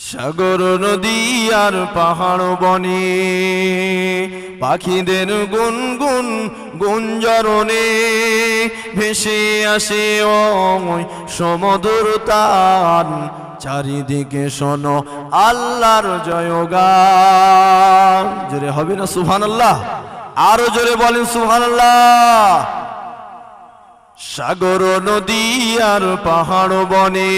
সাগর নদী আর পাহাড় বনে পাখিদের গুনগুন গুঞ্জরণে ভেসে আসে ওই সমুদ্র তান। চারিদিকে শোনো আল্লাহর জয়গান। জোরে হবে না সুবহানাল্লাহ? আরো জোরে বলেন সুবহানাল্লাহ। সাগর নদী আর পাহাড় বনে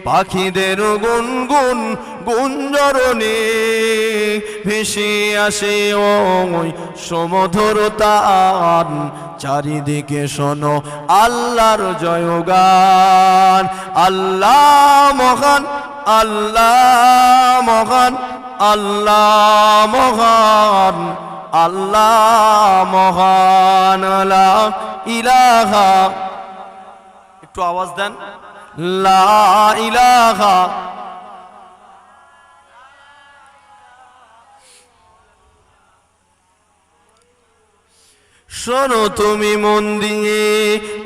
পাখিদের গুনগুন গুঞ্জরণে ভেসে আসে ওই সমুদ্র তান। চারিদিকে শোনো আল্লাহর জয়গান। আল্লাহ মহান, আল্লাহ মহান, আল্লাহ মহান, আল্লাহ মহান। লা ইলাহা, একটু আওয়াজ দেন, লা ইলাহা। শোনো তুমি মন দিয়ে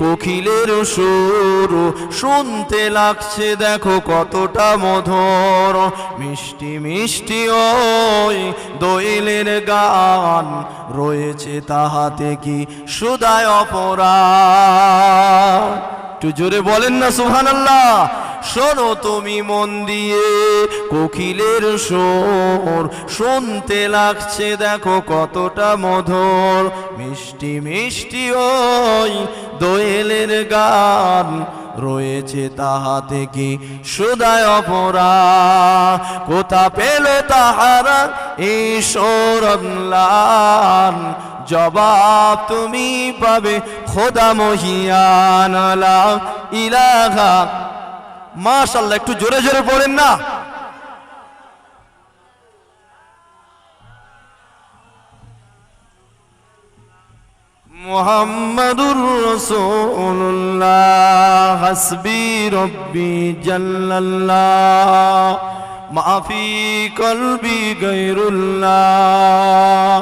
কোকিলের সুর, শুনতে লাগছে দেখো কতটা মধুর। মিষ্টি মিষ্টি ওই দোয়েলের গান, রয়েছে তাহাতে কি সুধায় অপরাধ। একটু জোরে বলেন না সুবহানাল্লাহ। শোনো তুমি মন দিয়ে কোকিলের সুর, শুনতে লাগছে দেখো কতটা মধুর। মিষ্টি মিষ্টি ওই দোয়েলের গান, রয়েছে তাহাতে কি সুধায় অপরাধ। কোথা পেল তাহারা এই সুরম্লান, জবাব তুমি পাবে খোদা মহিয়ান। লা ইলাহা। মাশাআল্লাহ, একটু জোরে জোরে পড়েন না। মুহাম্মাদুর রাসূলুল্লাহ, হাসবি রব্বি জাল্লাল্লাহ, মাফি কলবি গায়রুল্লাহ।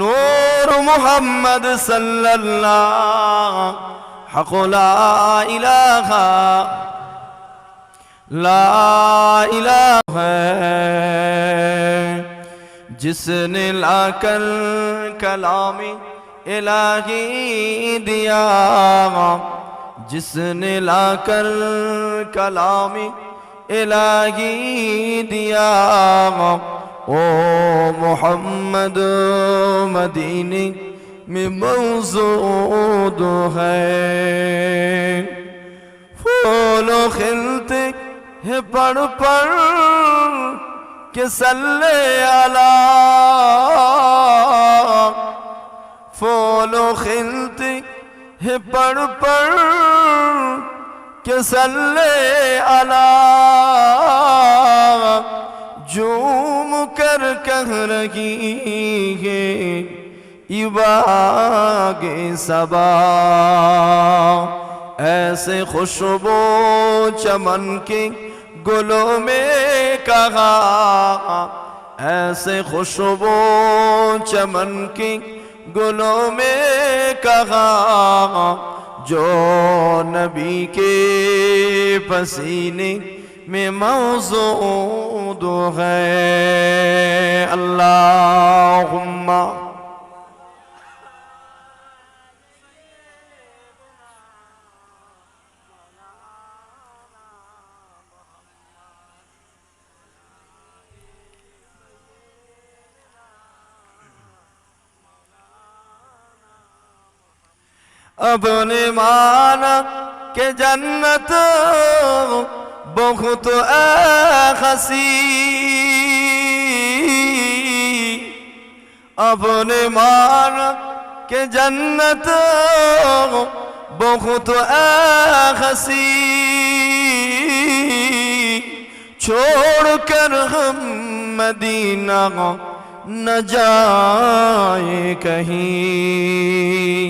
নূর মুহাম্মদ সাল্লাল্লাহ, হক লা ইলাহা, লা ইলাহা। जिसने लाकर कलामी इलाही दिया, जिसने लाकर कलामी इलाही दिया, ओ मोहम्मद मदीने में मौजूद है। फूल खिलते हैं पढ़ पढ़ के सल्ले अला, फूल खिलते हैं पढ़ पढ़ के सल्ले अला। झूम कर कह रही है इबागे सबा, ऐसे खुशबू चमन के गुलों में कहा, ऐसे खुशबू चमन के गुलों में कहा, जो नबी के पसीने में मौजूद है। अल्लाहुम्मा अपने माना के जन्नत बहुत हसी, अपने माना के जन्नत बहुत हसी। छोड़ कर हम मदीना न जाए कहीं,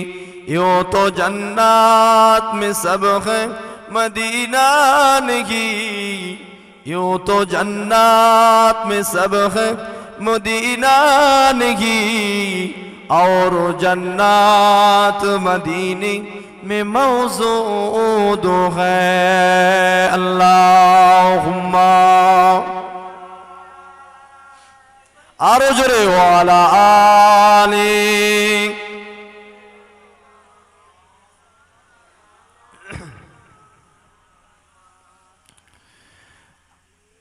यूं तो जन्नत में सब है मदीना नहीं, यूं तो जन्नत में सब है मदीना नहीं, और जन्नत मदीने में मौजूद है। अल्लाहुम्मा आरो जोरे वाला आली।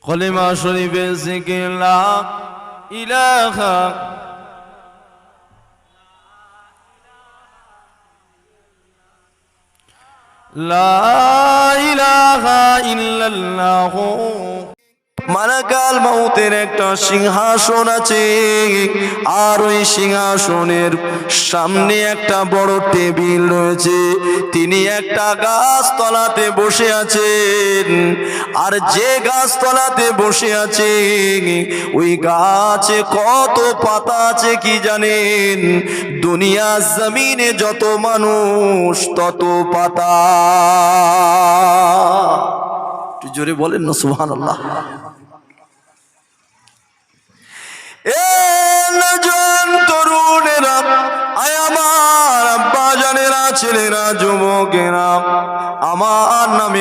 कलिमा शरीफे जिक्र ला इलाहा ला इलाहा इल्लल्लाह। মালাকাল মাউতের একটা সিংহাসন আছে, আর ওই সিংহাসনের সামনে একটা বড় টেবিল রয়েছে। তিনি একটা গাছতলাতে বসে আছেন, আর যে গাছতলাতে বসে আছে ওই গাছে কত পাতা আছে কি জানেন? দুনিয়া জমিনে যত মানুষ তত পাতা। জোরে বলেন না সুবহানাল্লাহ। তরুণেরা, আয় আমার আব্বা জানেরা, ছেলেরা, যুবকেরা, আমার নামে